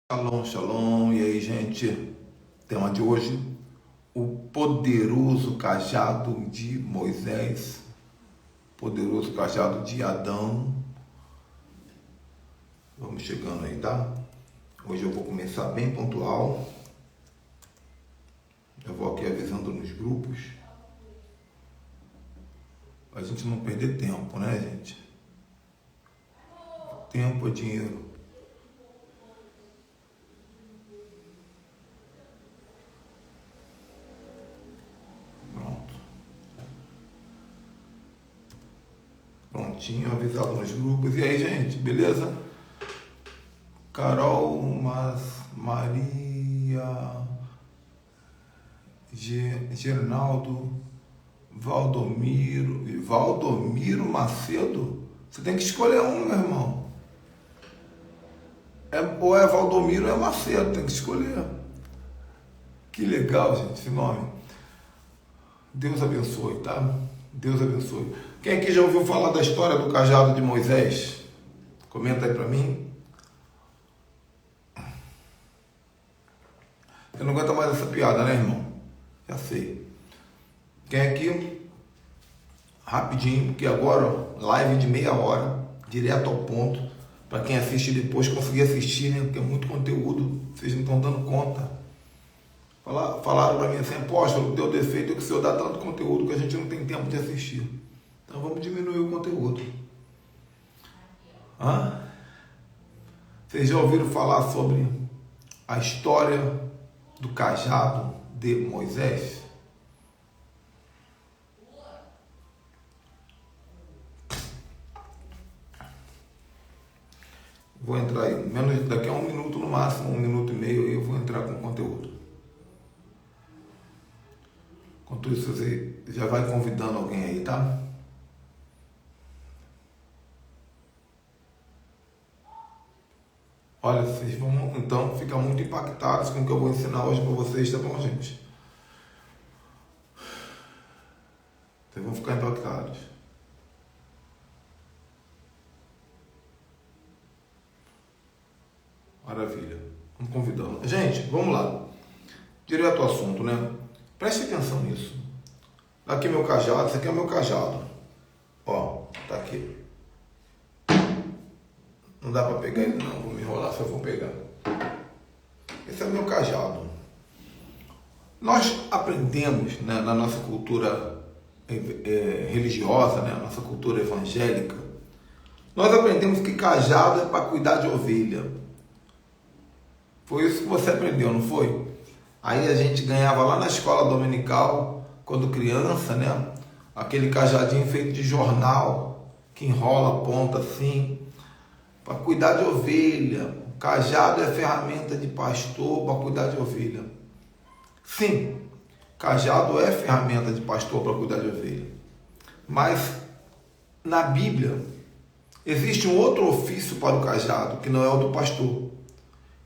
Shalom, shalom. E aí, gente? Tema de hoje: o poderoso cajado de Moisés, poderoso cajado de Adão. Vamos chegando aí, tá? Hoje eu vou começar bem pontual. Eu vou aqui avisando nos grupos, pra gente não perder tempo, né, gente? Tempo é dinheiro. Prontinho, avisado nos grupos. E aí, gente, beleza? Carol, Maria, Gernaldo, Valdomiro Macedo. Você tem que escolher um, meu irmão. Ou é Valdomiro ou é Macedo, tem que escolher. Que legal, gente, esse nome. Deus abençoe, tá? Deus abençoe. Quem aqui já ouviu falar da história do cajado de Moisés? Comenta aí pra mim. Você não aguenta mais essa piada, né, irmão? Já sei. Quem aqui? Rapidinho, porque agora, ó, live de meia hora, direto ao ponto, para quem assiste depois conseguir assistir, né? Porque é muito conteúdo, vocês não estão dando conta. Falaram para mim assim: apóstolo, deu defeito que o senhor dá tanto conteúdo que a gente não tem tempo de assistir. Então vamos diminuir o conteúdo. Vocês já ouviram falar sobre a história do cajado de Moisés? Vou entrar aí, daqui a 1 minuto no máximo, 1 minuto e meio, eu vou entrar com o conteúdo. Enquanto isso, você já vai convidando alguém aí, tá? Olha, vocês vão então ficar muito impactados com o que eu vou ensinar hoje para vocês, tá bom, gente? Vocês vão ficar impactados. Maravilha. Vamos convidando. Gente, vamos lá. Direto ao assunto, né? Preste atenção nisso. Aqui meu cajado, esse aqui é o meu cajado. Ó, tá aqui. Não dá para pegar ele não, vou me enrolar se eu for pegar. Esse é o meu cajado. Nós aprendemos, né, na nossa cultura religiosa, né, nossa cultura evangélica, nós aprendemos que cajado é para cuidar de ovelha. Foi isso que você aprendeu, não foi? Aí a gente ganhava lá na escola dominical, quando criança, né, aquele cajadinho feito de jornal, que enrola a ponta assim, para cuidar de ovelha. O cajado é ferramenta de pastor para cuidar de ovelha. Sim, cajado é ferramenta de pastor para cuidar de ovelha. Mas na Bíblia existe um outro ofício para o cajado, que não é o do pastor.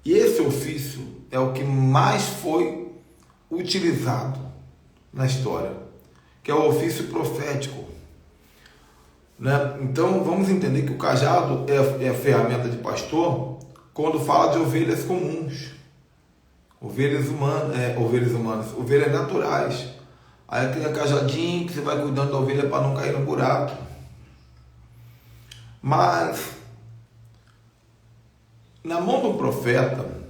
E esse ofício é o que mais foi utilizado na história, que é o ofício profético. Né? Então vamos entender que o cajado é a ferramenta de pastor quando fala de ovelhas comuns, ovelhas naturais. Aí aquele cajadinho que você vai cuidando da ovelha para não cair no buraco. Mas na mão do profeta,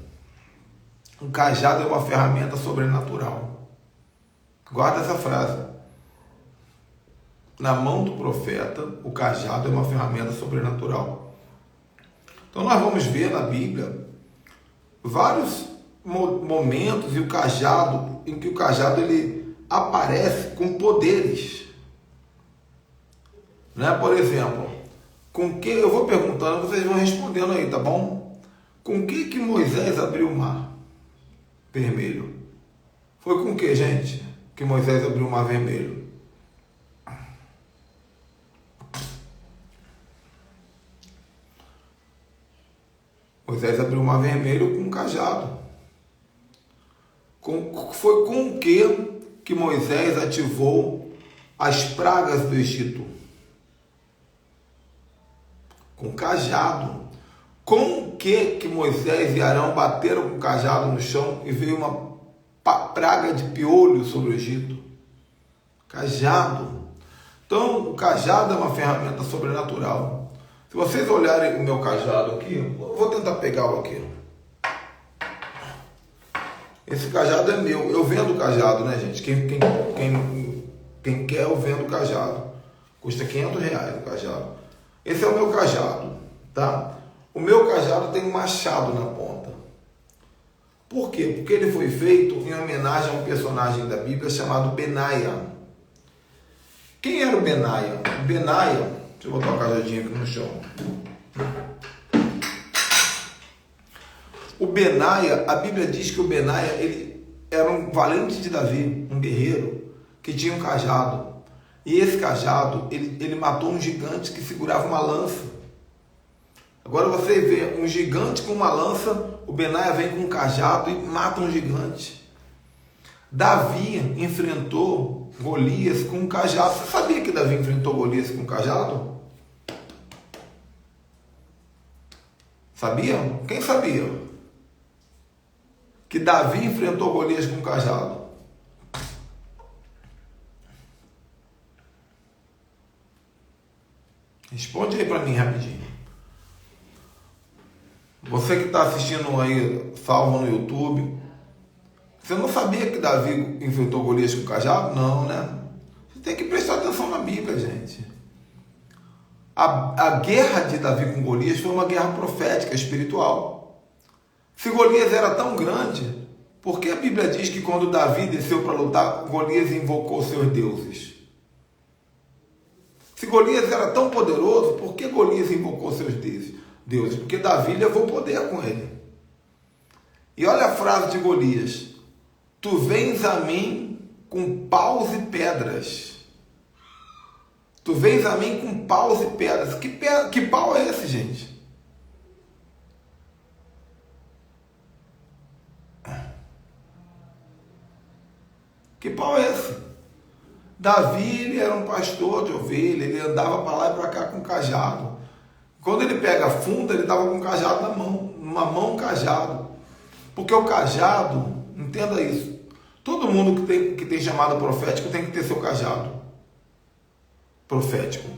o cajado é uma ferramenta sobrenatural. Guarda essa frase. Na mão do profeta, o cajado é uma ferramenta sobrenatural. Então nós vamos ver na Bíblia vários momentos em que o cajado ele aparece com poderes. Né? Por exemplo, com que eu vou perguntando, vocês vão respondendo aí, tá bom? Com que Moisés abriu o mar vermelho? Foi com que, gente, que Moisés abriu o mar vermelho? Moisés abriu o mar vermelho com um cajado. Foi com o que Moisés ativou as pragas do Egito? Com cajado. Com que Moisés e Arão bateram com o cajado no chão e veio uma praga de piolho sobre o Egito? Cajado. Então, o cajado é uma ferramenta sobrenatural. Se vocês olharem o meu cajado aqui, eu vou tentar pegá-lo aqui. Esse cajado é meu. Eu vendo o cajado, né, gente? Quem quer, eu vendo o cajado. Custa R$500 o cajado. Esse é o meu cajado, tá? O meu cajado tem um machado na ponta. Por quê? Porque ele foi feito em homenagem a um personagem da Bíblia chamado Benaia. Quem era o Benaia? Benaia, deixa eu botar o cajadinho aqui no chão. O Benaia, a Bíblia diz que o Benaia, ele era um valente de Davi, um guerreiro, que tinha um cajado. E esse cajado, ele matou um gigante que segurava uma lança. Agora você vê um gigante com uma lança, o Benaia vem com um cajado e mata um gigante. Davi enfrentou Golias com um cajado. Você sabia que Davi enfrentou Golias com um cajado? Sabia? Quem sabia? Que Davi enfrentou Golias com um cajado. Responde aí para mim rapidinho. Você que está assistindo aí, salvo no YouTube, você não sabia que Davi enfrentou Golias com cajado? Não, né? Você tem que prestar atenção na Bíblia, gente. A guerra de Davi com Golias foi uma guerra profética, espiritual. Se Golias era tão grande, por que a Bíblia diz que quando Davi desceu para lutar, Golias invocou seus deuses? Se Golias era tão poderoso, por que Golias invocou seus deuses? Porque Davi levou poder com ele. E olha a frase de Golias: tu vens a mim com paus e pedras. Tu vens a mim com paus e pedras. Que pau é esse, gente? Que pau é esse? Davi, ele era um pastor de ovelha, ele andava para lá e para cá com cajado. Quando ele pega a funda, ele estava com o cajado na mão, numa mão cajado. Porque o cajado, entenda isso, todo mundo que tem chamado profético tem que ter seu cajado profético.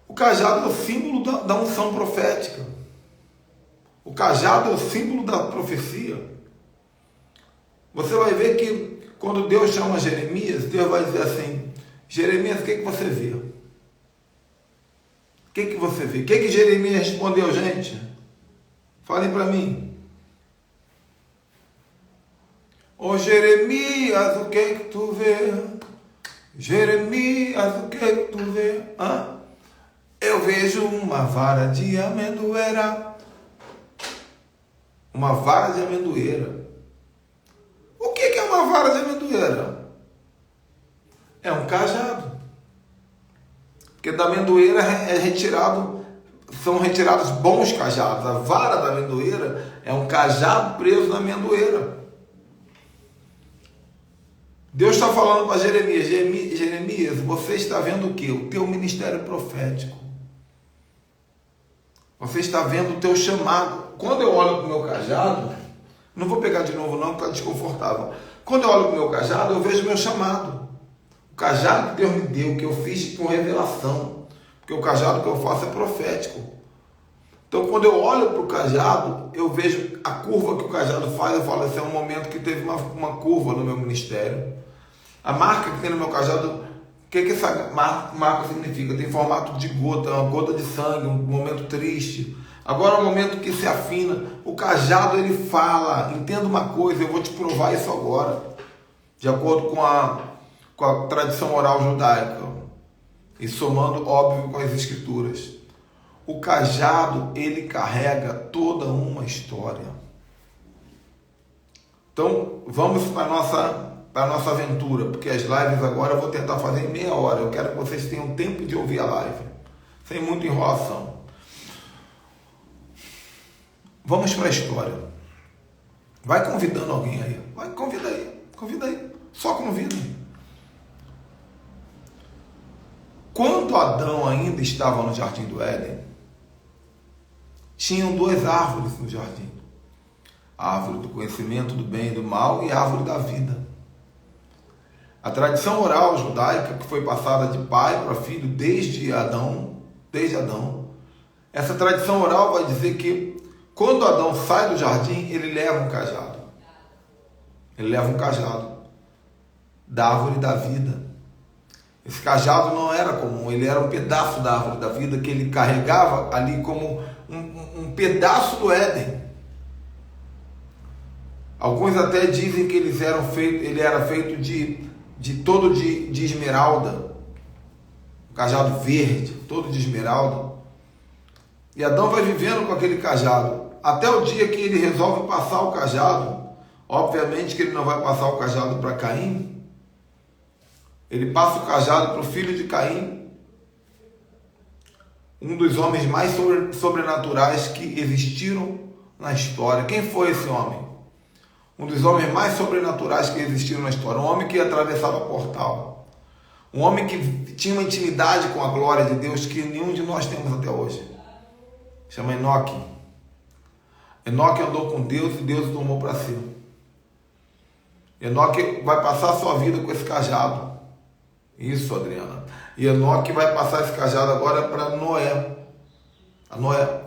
O cajado é o símbolo da unção profética. O cajado é o símbolo da profecia. Você vai ver que quando Deus chama Jeremias, Deus vai dizer assim: Jeremias, o que você vê? O que você vê? O que Jeremias respondeu, gente? Falem para mim. Ô Jeremias, o que tu vê? Jeremias, o que tu vê? Eu vejo uma vara de amendoeira. Uma vara de amendoeira. O que é uma vara de amendoeira? É um cajado. Porque da amendoeira são retirados bons cajados. A vara da amendoeira é um cajado preso na amendoeira. Deus está falando para Jeremias: Jeremias, você está vendo o quê? O teu ministério profético. Você está vendo o teu chamado. Quando eu olho para o meu cajado, não vou pegar de novo não, porque está desconfortável. Quando eu olho para o meu cajado, eu vejo o meu chamado. O cajado que Deus me deu, que eu fiz com revelação. Porque o cajado que eu faço é profético. Então, quando eu olho para o cajado, eu vejo a curva que o cajado faz. Eu falo, esse é um momento que teve uma curva no meu ministério. A marca que tem no meu cajado, o que essa marca significa? Tem formato de gota, uma gota de sangue, um momento triste. Agora é o momento que se afina. O cajado, ele fala. Entenda uma coisa, eu vou te provar isso agora. De acordo com a tradição oral judaica. E somando, óbvio, com as escrituras. O cajado, ele carrega toda uma história. Então, vamos para a nossa aventura, porque as lives agora eu vou tentar fazer em meia hora. Eu quero que vocês tenham tempo de ouvir a live, sem muita enrolação. Vamos para a história. Vai convidando alguém aí. Vai, convida aí. Só convida. Quando Adão ainda estava no Jardim do Éden, tinham duas árvores no jardim: a árvore do conhecimento do bem e do mal e a árvore da vida. A tradição oral judaica, que foi passada de pai para filho desde Adão, essa tradição oral vai dizer que quando Adão sai do jardim, ele leva um cajado. Ele leva um cajado da árvore da vida. Esse cajado não era comum, ele era um pedaço da árvore da vida que ele carregava ali como um pedaço do Éden. Alguns até dizem que ele era feito de esmeralda, um cajado verde, todo de esmeralda. E Adão vai vivendo com aquele cajado, até o dia que ele resolve passar o cajado. Obviamente que ele não vai passar o cajado para Caim, ele passa o cajado para o filho de Caim, um dos homens mais sobrenaturais que existiram na história. Quem foi esse homem? Um dos homens mais sobrenaturais que existiram na história, um homem que atravessava portal, um homem que tinha uma intimidade com a glória de Deus que nenhum de nós temos até hoje. Chama Enoque. Enoque andou com Deus e Deus o tomou para si. Enoque vai passar a sua vida com esse cajado. Isso, Adriana. E Enoque vai passar esse cajado agora para Noé. A Noé.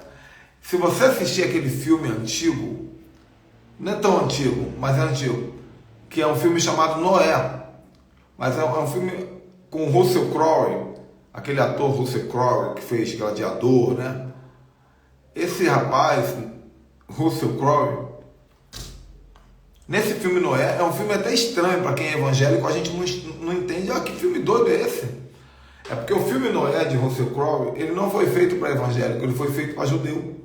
Se você assistir aquele filme antigo, não é tão antigo, mas é antigo, que é um filme chamado Noé. Mas é um filme com Russell Crowe, aquele ator Russell Crowe que fez Gladiador, né? Esse rapaz, Russell Crowe, nesse filme Noé, é um filme até estranho para quem é evangélico, a gente não entende, que filme doido é esse? É porque o filme Noé de Russell Crowe, ele não foi feito para evangélico, ele foi feito para judeu.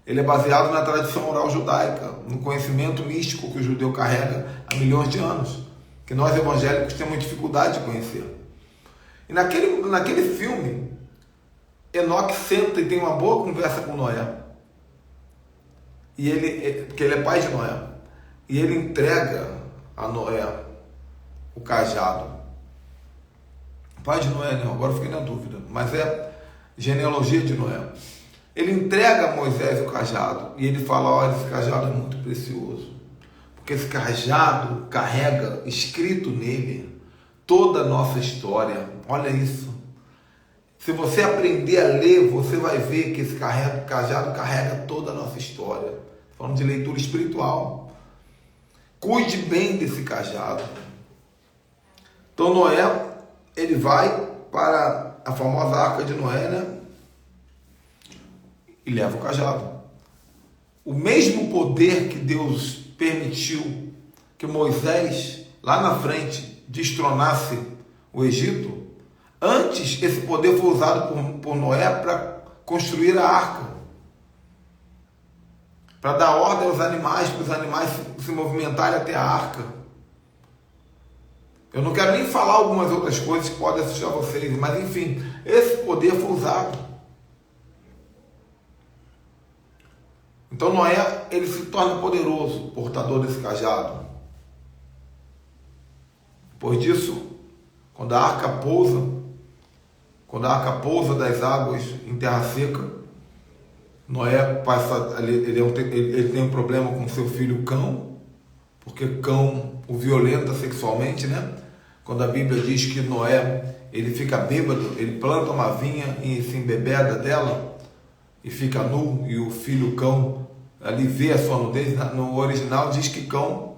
Ele é baseado na tradição oral judaica, no conhecimento místico que o judeu carrega há milhões de anos, que nós evangélicos temos dificuldade de conhecer. E naquele filme, Enoque senta e tem uma boa conversa com Noé. Porque ele é pai de Noé. E ele entrega a Noé o cajado. Pai de Noé, não, agora fiquei na dúvida, mas é genealogia de Noé. Ele entrega a Moisés o cajado e ele fala: olha, esse cajado é muito precioso, porque esse cajado carrega escrito nele toda a nossa história. Olha isso. Se você aprender a ler, você vai ver que esse cajado carrega toda a nossa história. Falando de leitura espiritual. Cuide bem desse cajado. Então Noé, ele vai para a famosa Arca de Noé, né? E leva o cajado. O mesmo poder que Deus permitiu que Moisés, lá na frente, destronasse o Egito, antes esse poder foi usado por Noé para construir a arca, para dar ordem aos animais, para os animais se movimentarem até a arca. Eu não quero nem falar algumas outras coisas que podem assustar vocês, mas enfim, esse poder foi usado. Então Noé, ele se torna poderoso, portador desse cajado. Depois disso, quando a arca pousa das águas em terra seca, Noé passa, ele tem um problema com seu filho Cão, porque Cão o violenta sexualmente, né? Quando a Bíblia diz que Noé, ele fica bêbado, ele planta uma vinha e se embebeda dela e fica nu, e o filho Cão ali vê a sua nudez. No original diz que Cão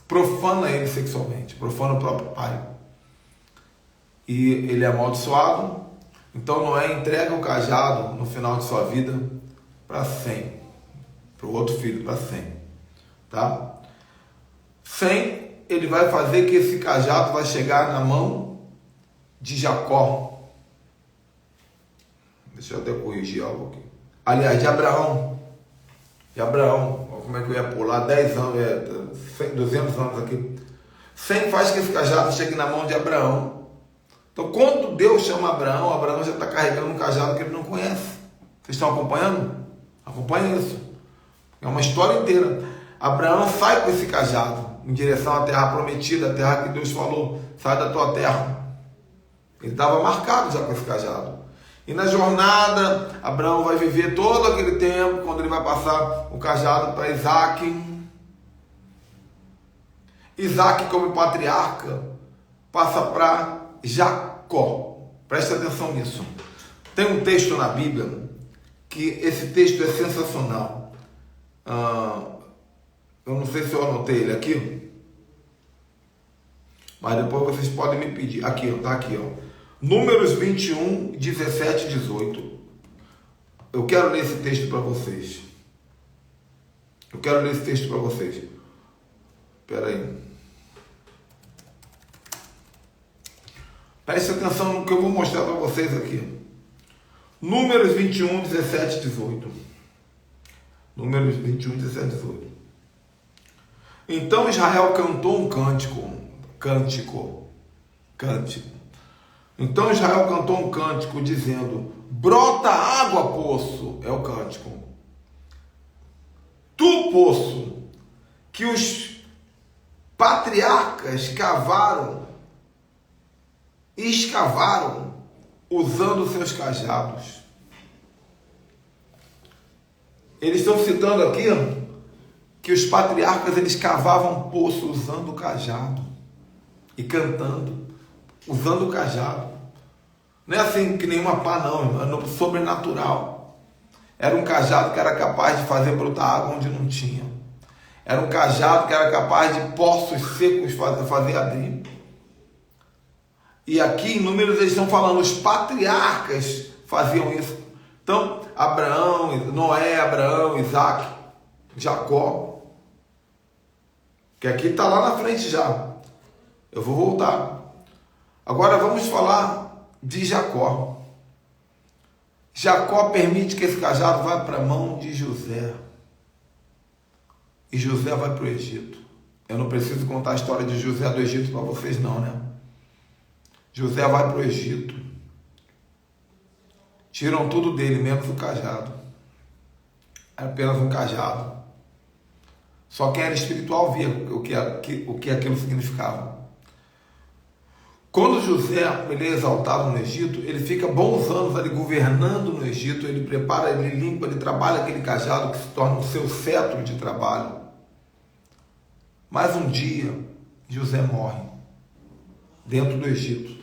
profana ele sexualmente, profana o próprio pai. E ele é amaldiçoado. Então Noé entrega o cajado no final de sua vida para Sem, para o outro filho, para Sem, tá? Sem, ele vai fazer que esse cajado vai chegar na mão de Jacó. Deixa eu até corrigir algo aqui. Aliás, de Abraão. Como é que eu ia pular 10 anos, 200 anos aqui. Sem faz que esse cajado chegue na mão de Abraão. Então, quando Deus chama Abraão, Abraão já está carregando um cajado que ele não conhece. Vocês estão acompanhando? Acompanhem isso. É uma história inteira. Abraão sai com esse cajado em direção à terra prometida, a terra que Deus falou: sai da tua terra. Ele estava marcado já com esse cajado. E na jornada, Abraão vai viver todo aquele tempo, quando ele vai passar o cajado para Isaac. Isaac, como patriarca, passa para Jacó. Presta atenção nisso. Tem um texto na Bíblia, que esse texto é sensacional. Eu não sei se eu anotei ele aqui, mas depois vocês podem me pedir. Aqui, está aqui, ó. Números 21, 17 e 18. Eu quero ler esse texto para vocês. Espera aí. Preste atenção no que eu vou mostrar para vocês aqui. Números 21, 17 e 18. Números 21, 17 e 18. Então Israel cantou um cântico. Então Israel cantou um cântico dizendo: brota água, poço, é o cântico. Tu, poço, que os patriarcas escavaram usando seus cajados. Eles estão citando aqui que os patriarcas eles cavavam poço usando o cajado e cantando, usando o cajado. Não é assim que nenhuma pá, não, é sobrenatural. Era um cajado que era capaz de fazer brotar água onde não tinha. Era um cajado que era capaz de poços secos fazer abrir. E aqui em Números eles estão falando, os patriarcas faziam isso. Então, Abraão, Isaac, Jacó, que aqui está lá na frente já. Eu vou voltar. Agora vamos falar de Jacó. Jacó permite que esse cajado vá para a mão de José. E José vai para o Egito. Eu não preciso contar a história de José do Egito para vocês não, né? José vai para o Egito. Tiram tudo dele, menos o cajado. Era apenas um cajado. Só quem era espiritual via o que aquilo significava. Quando José ele é exaltado no Egito, ele fica bons anos ali governando no Egito, ele prepara, ele limpa, ele trabalha aquele cajado que se torna o seu cetro de trabalho. Mas um dia, José morre dentro do Egito.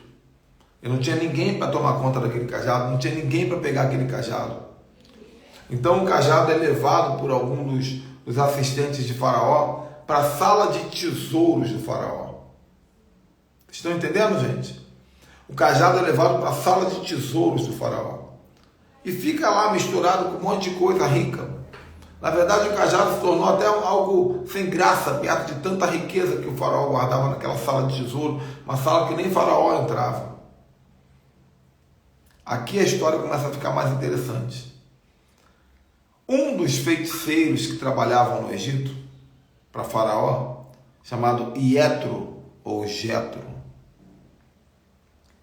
Ele não tinha ninguém para tomar conta daquele cajado, não tinha ninguém para pegar aquele cajado. Então o cajado é levado por algum dos assistentes de Faraó para a sala de tesouros do Faraó. Estão entendendo, gente? O cajado é levado para a sala de tesouros do Faraó. E fica lá misturado com um monte de coisa rica. Na verdade, o cajado se tornou até algo sem graça, perto de tanta riqueza que o Faraó guardava naquela sala de tesouro, uma sala que nem Faraó entrava. Aqui a história começa a ficar mais interessante. Um dos feiticeiros que trabalhavam no Egito, para Faraó, chamado Ietro ou Jetro.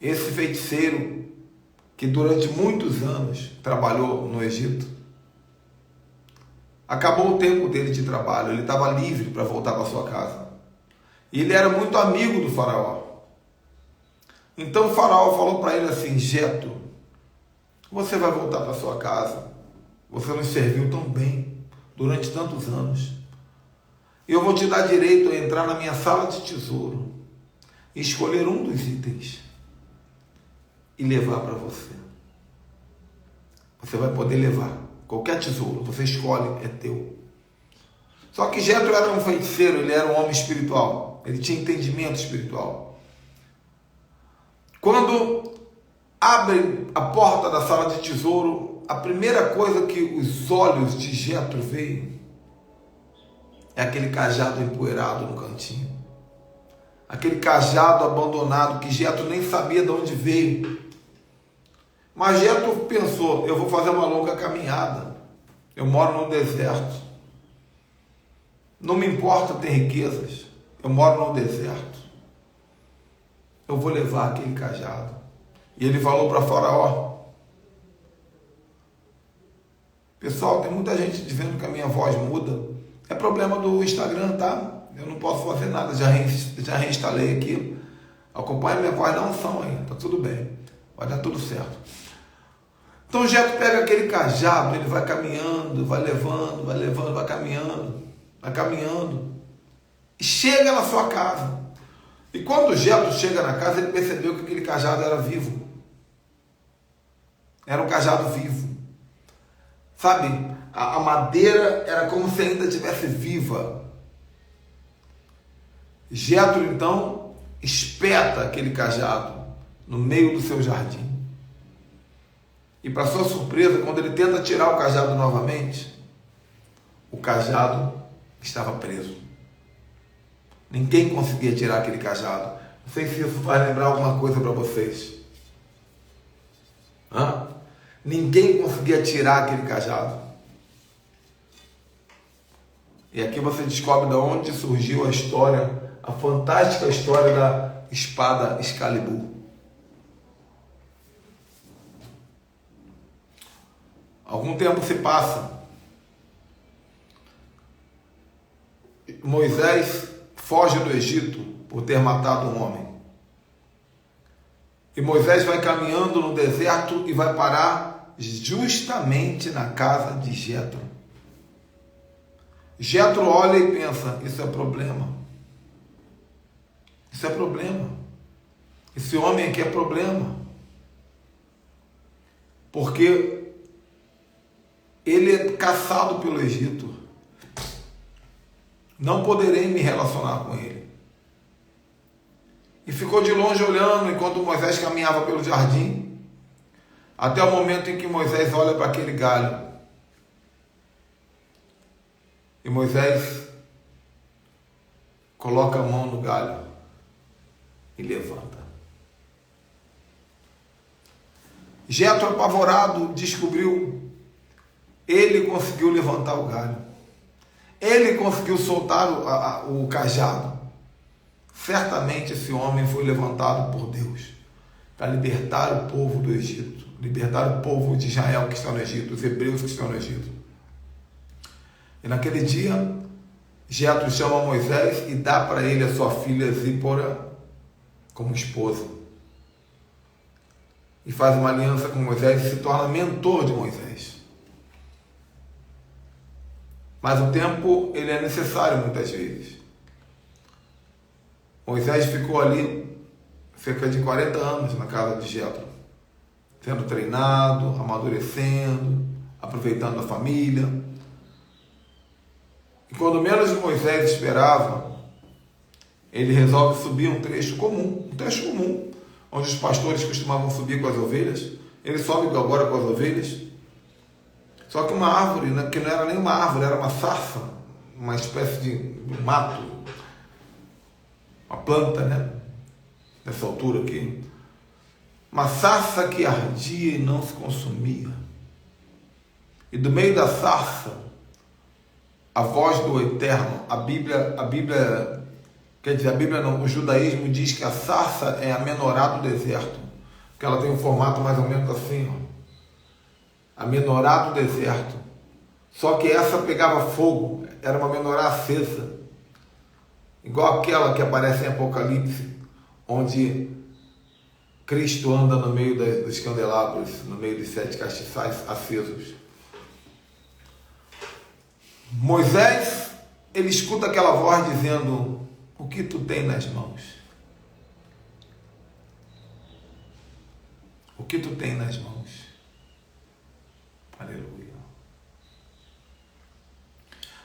Esse feiticeiro, que durante muitos anos trabalhou no Egito, acabou o tempo dele de trabalho, ele estava livre para voltar para sua casa. E ele era muito amigo do Faraó. Então o Faraó falou para ele assim: Jetro, você vai voltar para sua casa. Você nos serviu tão bem durante tantos anos. E eu vou te dar direito a entrar na minha sala de tesouro e escolher um dos itens e levar para você. Você vai poder levar qualquer tesouro, você escolhe, é teu. Só que Jetro era um feiticeiro, ele era um homem espiritual, ele tinha entendimento espiritual. Quando abre a porta da sala de tesouro, a primeira coisa que os olhos de Jetro veem é aquele cajado empoeirado no cantinho. Aquele cajado abandonado que Jetro nem sabia de onde veio. Mas Jetro pensou: eu vou fazer uma longa caminhada. Eu moro no deserto. Não me importa ter riquezas. Eu moro no deserto. Eu vou levar aquele cajado. E ele falou para Faraó: pessoal, tem muita gente dizendo que a minha voz muda. É problema do Instagram, tá? Eu não posso fazer nada, já reinstalei aqui. Acompanha minha voz da unção aí, tá tudo bem. Vai dar tudo certo. Então Jetro pega aquele cajado, ele vai caminhando, vai levando, vai caminhando, e chega na sua casa. E quando Jetro chega na casa, ele percebeu que aquele cajado era vivo. Era um cajado vivo. Sabe, a madeira era como se ainda estivesse viva. Jetro, então, espeta aquele cajado no meio do seu jardim. E para sua surpresa, quando ele tenta tirar o cajado novamente, o cajado estava preso. Ninguém conseguia tirar aquele cajado. Não sei se isso vai lembrar alguma coisa para vocês. Ninguém conseguia tirar aquele cajado. E aqui você descobre de onde surgiu a história, a fantástica história da espada Excalibur. Algum tempo se passa. Moisés foge do Egito por ter matado um homem. E Moisés vai caminhando no deserto e vai parar justamente na casa de Jetro. Jetro olha e pensa, isso é problema. Isso é problema. Esse homem aqui é problema. Porque ele é caçado pelo Egito. Não poderei me relacionar com ele. E ficou de longe olhando enquanto Moisés caminhava pelo jardim, até o momento em que Moisés olha para aquele galho. E Moisés coloca a mão no galho e levanta. Jetro, apavorado, descobriu. Ele conseguiu levantar o galho. Ele conseguiu soltar o cajado. Certamente esse homem foi levantado por Deus para libertar o povo do Egito, libertar o povo de Israel que está no Egito, os hebreus que estão no Egito. E naquele dia, Jetro chama Moisés e dá para ele a sua filha Zípora como esposa. E faz uma aliança com Moisés e se torna mentor de Moisés. Mas o tempo ele é necessário muitas vezes. Moisés ficou ali cerca de 40 anos na casa de Jetro, sendo treinado, amadurecendo, aproveitando a família. E quando menos Moisés esperava, ele resolve subir um trecho comum, onde os pastores costumavam subir com as ovelhas. Ele sobe agora com as ovelhas. Só que uma árvore, né, que não era nem uma árvore, era uma sarça, uma espécie de mato, uma planta, né? Nessa altura aqui. Uma sarça que ardia e não se consumia. E do meio da sarça, a voz do Eterno, a Bíblia não, o judaísmo diz que a sarça é a menorá do deserto, porque ela tem um formato mais ou menos assim, ó. A menorá do deserto. Só que essa pegava fogo, era uma menorá acesa, igual aquela que aparece em Apocalipse, onde Cristo anda no meio dos candelabros, no meio dos 7 castiçais acesos. Moisés, ele escuta aquela voz dizendo: o que tu tem nas mãos? O que tu tem nas mãos? Aleluia.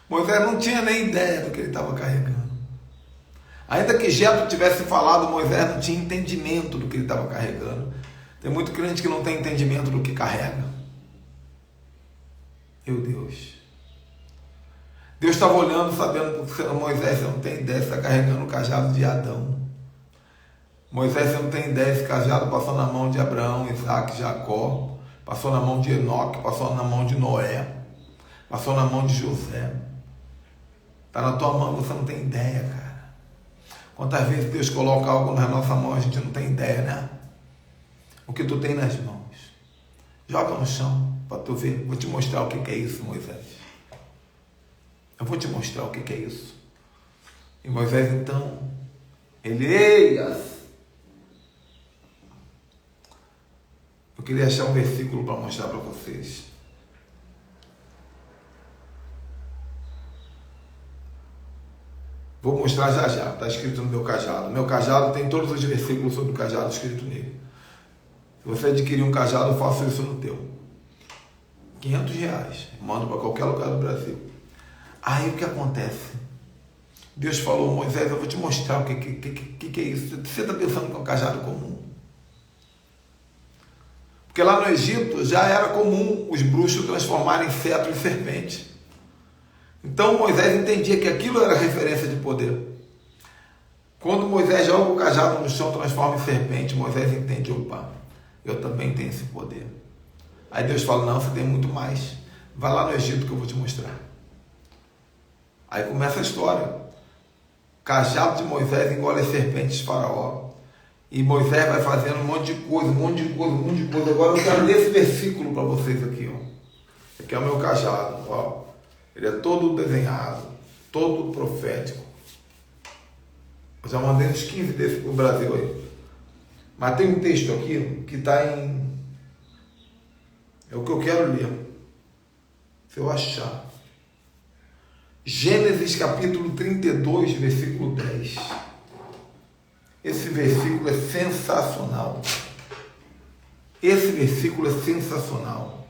Moisés não tinha nem ideia do que ele estava carregando. Ainda que Jetro tivesse falado, Moisés não tinha entendimento do que ele estava carregando. Tem muito crente que não tem entendimento do que carrega. Meu Deus. Deus estava olhando, sabendo que Moisés, você não tem ideia, você está carregando o cajado de Adão. Moisés, você não tem ideia, esse cajado passou na mão de Abraão, Isaac, Jacó, passou na mão de Enoque, passou na mão de Noé, passou na mão de José. Está na tua mão, você não tem ideia, cara. Quantas vezes Deus coloca algo na nossa mão, a gente não tem ideia, né? O que tu tem nas mãos. Joga no chão para tu ver. Vou te mostrar o que é isso, Moisés. Eu vou te mostrar o que é isso. E Moisés, então, ele, queria achar um versículo para mostrar para vocês. Vou mostrar já já, está escrito no meu cajado. Meu cajado tem todos os versículos sobre o cajado escrito nele. Se você adquirir um cajado, eu faço isso no teu. R$500. Mando para qualquer lugar do Brasil. Aí o que acontece? Deus falou, Moisés, eu vou te mostrar o que é isso. Você está pensando que é um cajado comum? Porque lá no Egito já era comum os bruxos transformarem cetro em serpente. Então Moisés entendia que aquilo era referência de poder. Quando Moisés joga o cajado no chão, transforma em serpente, Moisés entende, opa, eu também tenho esse poder. Aí Deus fala, não, você tem muito mais. Vai lá no Egito que eu vou te mostrar. Aí começa a história. Cajado de Moisés engole as serpentes de Faraó. E Moisés vai fazendo um monte de coisa. Agora eu quero ler esse versículo para vocês aqui. Ó. Aqui é o meu cajado. Ó. Ele é todo desenhado, todo profético. Eu já mandei uns 15 desses para o Brasil aí. Mas tem um texto aqui que está em... É o que eu quero ler. Se eu achar. Gênesis capítulo 32, versículo 10. Esse versículo é sensacional. Esse versículo é sensacional.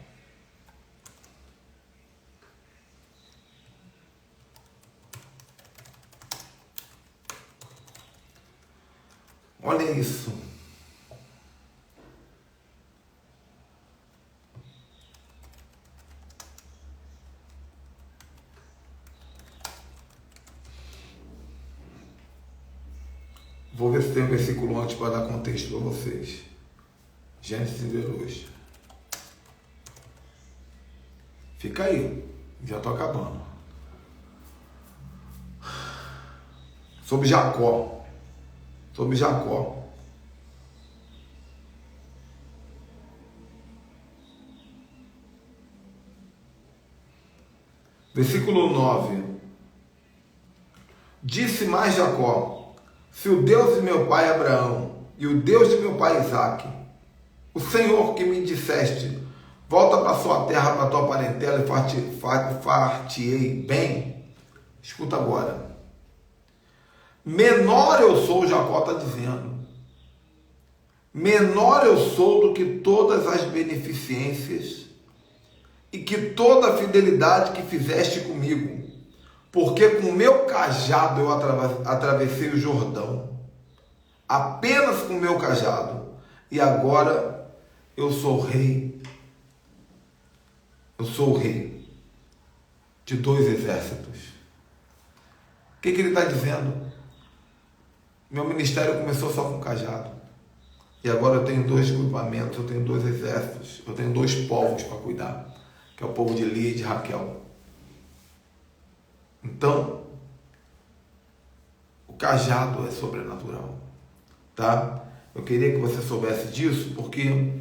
Olha isso. Vou ver se tem um versículo antes para dar contexto para vocês. Gênesis 32. Fica aí. Já estou acabando. Sobre Jacó. Sobre Jacó. Versículo 9. Disse mais Jacó: se o Deus de meu pai Abraão e o Deus de meu pai Isaque, o Senhor que me disseste, volta para sua terra, para tua parentela e far-te-ei bem. Escuta agora. Menor eu sou, Jacó está dizendo, menor eu sou do que todas as beneficências e que toda a fidelidade que fizeste comigo, porque com o meu cajado eu atravessei o Jordão, apenas com o meu cajado, e agora eu sou rei. Eu sou o rei de 2 exércitos. O que ele está dizendo? Meu ministério começou só com cajado. E agora eu tenho 2 grupamentos, eu tenho 2 exércitos, eu tenho 2 povos para cuidar, que é o povo de Lia e de Raquel. Então, o cajado é sobrenatural, tá? Eu queria que você soubesse disso, porque,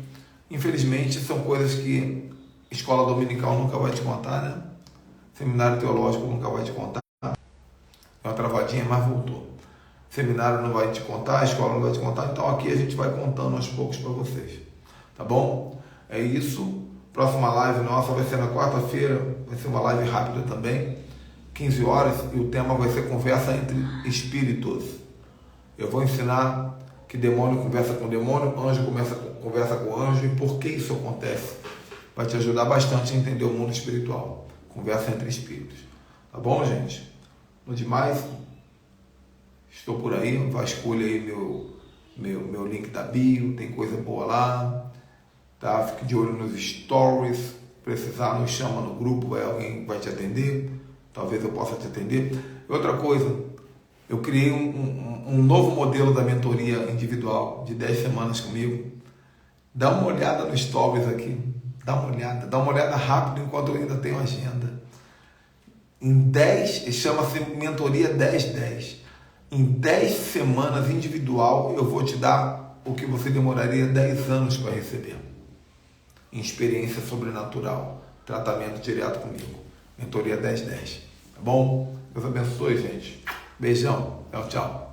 infelizmente, são coisas que escola dominical nunca vai te contar, né? Seminário teológico nunca vai te contar. É uma travadinha, mas voltou. Seminário não vai te contar, a escola não vai te contar, então aqui a gente vai contando aos poucos para vocês, tá bom? É isso. Próxima live nossa vai ser na quarta-feira, vai ser uma live rápida também, 15 horas, e o tema vai ser conversa entre espíritos. Eu vou ensinar que demônio conversa com demônio, anjo conversa com anjo, e por que isso acontece. Vai te ajudar bastante a entender o mundo espiritual. Conversa entre espíritos. Tá bom, gente? No demais, estou por aí, vasculha aí meu link da bio, tem coisa boa lá, tá? Fique de olho nos stories, precisar, nos chama no grupo, alguém vai te atender, talvez eu possa te atender. E outra coisa, eu criei um novo modelo da mentoria individual, de 10 semanas comigo. Dá uma olhada nos stories aqui, dá uma olhada rápido enquanto eu ainda tenho agenda. Em 10, chama-se mentoria 10-10. Em 10 semanas individual, eu vou te dar o que você demoraria 10 anos para receber. Em experiência sobrenatural. Tratamento direto comigo. Mentoria 10-10. Tá bom? Deus abençoe, gente. Beijão. Tchau, tchau.